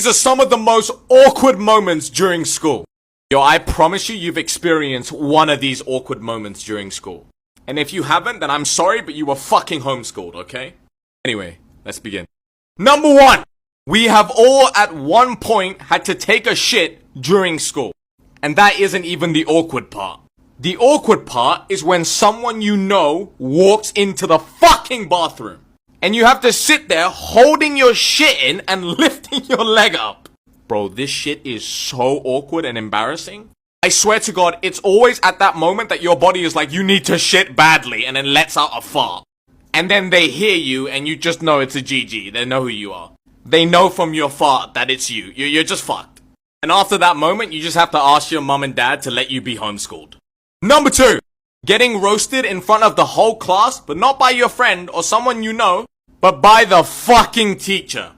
These are some of the most awkward moments during school. Yo, I promise you've experienced one of these awkward moments during school. And if you haven't, then I'm sorry, but you were fucking homeschooled, okay? Anyway, let's begin. Number 1. We have all at one point had to take a shit during school. And that isn't even the awkward part. The awkward part is when someone you know walks into the fucking bathroom. And you have to sit there holding your shit in and lifting your leg up. Bro, this shit is so awkward and embarrassing. I swear to God, it's always at that moment that your body is like, you need to shit badly, and then lets out a fart. And then they hear you and you just know it's a GG. They know who you are. They know from your fart that it's you. You're just fucked. And after that moment, you just have to ask your mum and dad to let you be homeschooled. Number 2. Getting roasted in front of the whole class, but not by your friend or someone you know, but by the fucking teacher.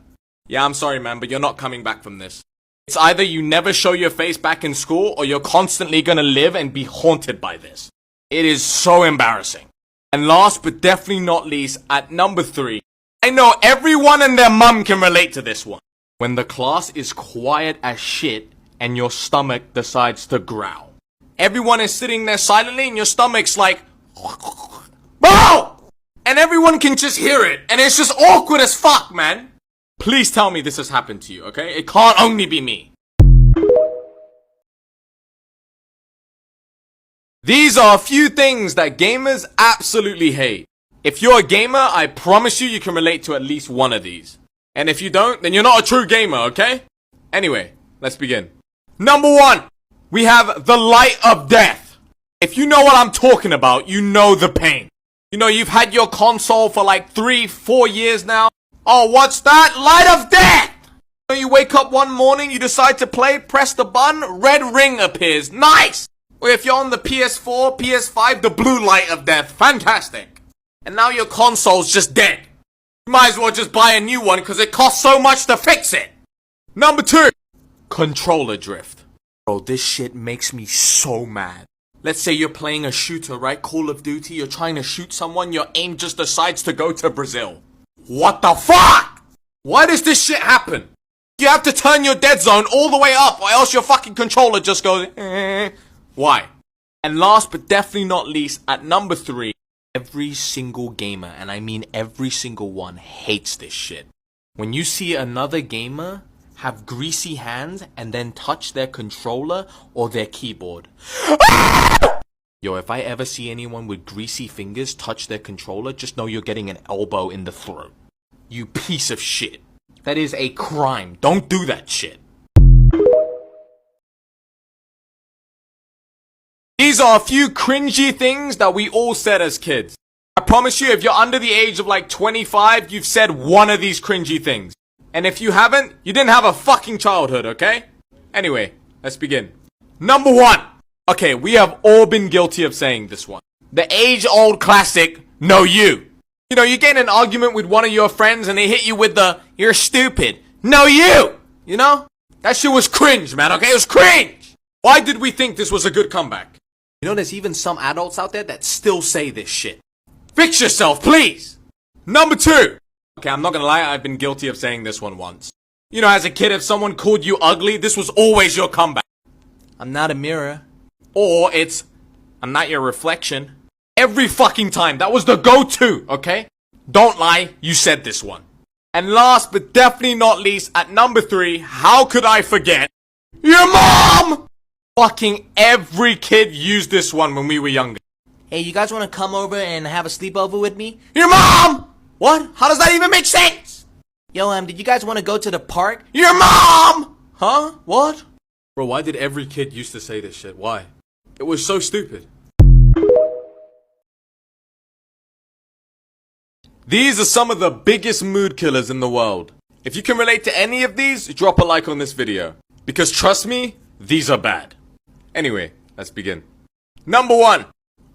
Yeah, I'm sorry, man, but you're not coming back from this. It's either you never show your face back in school, or you're constantly gonna live and be haunted by this. It is so embarrassing. And last but definitely not least, at number 3, I know everyone and their mum can relate to this one. When the class is quiet as shit, and your stomach decides to growl. Everyone is sitting there silently, and your stomach's like, BRO! And everyone can just hear it, and it's just awkward as fuck, man. Please tell me this has happened to you, okay? It can't only be me. These are a few things that gamers absolutely hate. If you're a gamer, I promise you can relate to at least one of these. And if you don't, then you're not a true gamer, okay? Anyway, let's begin. Number 1, we have the light of death. If you know what I'm talking about, you know the pain. You know, you've had your console for like 3-4 years now. Oh, what's that? Light of death! You wake up one morning, you decide to play, press the button, red ring appears. Nice! Or if you're on the PS4, PS5, the blue light of death. Fantastic. And now your console's just dead. You might as well just buy a new one because it costs so much to fix it. Number 2. Controller drift. Bro, this shit makes me so mad. Let's say you're playing a shooter, right? Call of Duty, you're trying to shoot someone, your aim just decides to go to Brazil. What the fuck? Why does this shit happen? You have to turn your dead zone all the way up or else your fucking controller just goes Why? And last but definitely not least, at number 3, every single gamer, and I mean every single one, hates this shit. When you see another gamer have greasy hands and then touch their controller or their keyboard. Yo, if I ever see anyone with greasy fingers touch their controller, just know you're getting an elbow in the throat. You piece of shit. That is a crime. Don't do that shit. These are a few cringy things that we all said as kids. I promise you, if you're under the age of like 25, you've said one of these cringy things. And if you haven't, you didn't have a fucking childhood, okay? Anyway, let's begin. Number 1. Okay, we have all been guilty of saying this one. The age-old classic, no you. You know, you get in an argument with one of your friends and they hit you with the, you're stupid. No you! You know? That shit was cringe, man, okay? It was cringe! Why did we think this was a good comeback? You know, there's even some adults out there that still say this shit. Fix yourself, please! Number 2. Okay, I'm not gonna lie, I've been guilty of saying this one once. You know, as a kid, if someone called you ugly, this was always your comeback. I'm not a mirror. Or it's, I'm not your reflection. Every fucking time, that was the go-to, okay? Don't lie, you said this one. And last but definitely not least, at number 3, how could I forget? Your mom! Fucking every kid used this one when we were younger. Hey, you guys wanna come over and have a sleepover with me? Your mom! What? How does that even make sense? Yo, did you guys wanna go to the park? Your mom! Huh? What? Bro, why did every kid used to say this shit? Why? It was so stupid. These are some of the biggest mood killers in the world. If you can relate to any of these, drop a like on this video. Because trust me, these are bad. Anyway, let's begin. Number 1.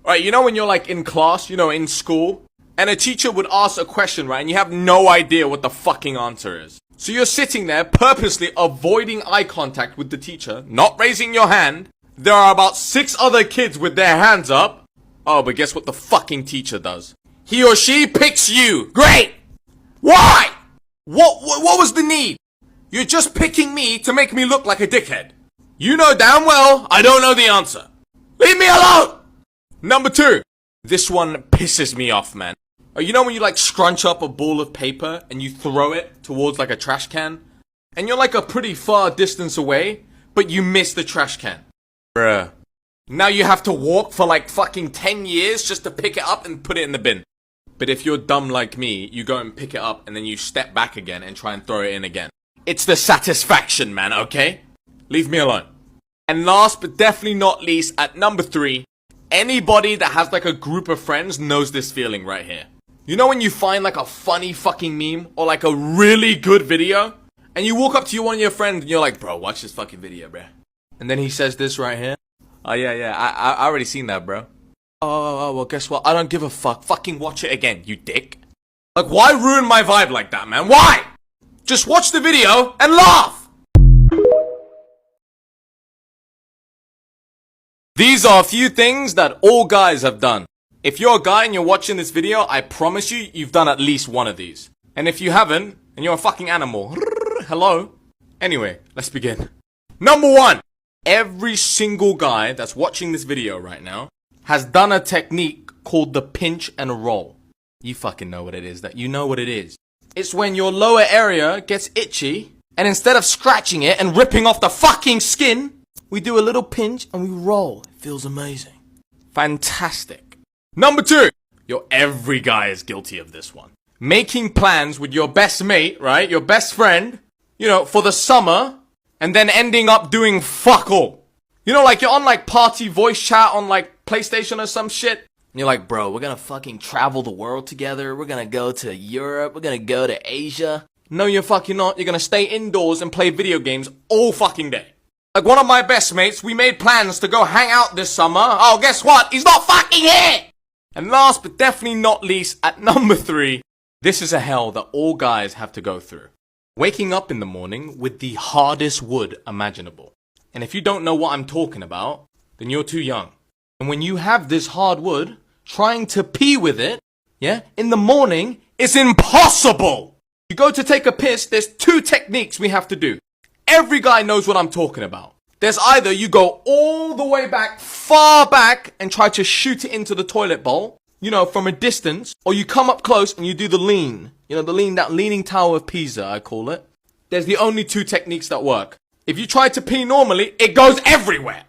Alright, you know when you're like in class, you know, in school, and a teacher would ask a question, right, and you have no idea what the fucking answer is. So you're sitting there purposely avoiding eye contact with the teacher, not raising your hand. There are about 6 other kids with their hands up. Oh, but guess what the fucking teacher does? He or she picks you. Great! Why? What was the need? You're just picking me to make me look like a dickhead. You know damn well I don't know the answer. Leave me alone! Number 2. This one pisses me off, man. You know when you like scrunch up a ball of paper and you throw it towards like a trash can? And you're like a pretty far distance away, but you miss the trash can. Bruh. Now you have to walk for like fucking 10 years just to pick it up and put it in the bin. But if you're dumb like me, you go and pick it up and then you step back again and try and throw it in again. It's the satisfaction, man, okay? Leave me alone. And last but definitely not least, at number 3, anybody that has like a group of friends knows this feeling right here. You know when you find like a funny fucking meme or like a really good video? And you walk up to one of your friends and you're like, bro, watch this fucking video, bro. And then he says this right here. Oh yeah, I already seen that, bro. Oh, well guess what? I don't give a fuck. Fucking watch it again, you dick. Like, why ruin my vibe like that, man? Why? Just watch the video and laugh! These are a few things that all guys have done. If you're a guy and you're watching this video, I promise you, you've done at least one of these. And if you haven't, and you're a fucking animal, hello? Anyway, let's begin. Number 1. Every single guy that's watching this video right now has done a technique called the pinch and roll. You fucking know what it is. That you know what it is. It's when your lower area gets itchy, and instead of scratching it and ripping off the fucking skin, we do a little pinch and we roll. It feels amazing. Fantastic. Number 2. Every guy is guilty of this one. Making plans with your best mate, right? Your best friend, for the summer, and then ending up doing fuck all. Like you're on like party voice chat on like PlayStation or some shit. And you're like, bro, we're gonna fucking travel the world together. We're gonna go to Europe. We're gonna go to Asia. No, you're fucking not. You're gonna stay indoors and play video games all fucking day. Like one of my best mates, we made plans to go hang out this summer. Oh, guess what? He's not fucking here! And last but definitely not least, at number 3, this is a hell that all guys have to go through. Waking up in the morning with the hardest wood imaginable. And if you don't know what I'm talking about, then you're too young. And when you have this hard wood, trying to pee with it, in the morning, it's impossible! You go to take a piss, there's 2 techniques we have to do. Every guy knows what I'm talking about. There's either you go all the way back, far back, and try to shoot it into the toilet bowl, from a distance, or you come up close and you do the lean. That leaning tower of Pisa, I call it. There's the only 2 techniques that work. If you try to pee normally, it goes everywhere.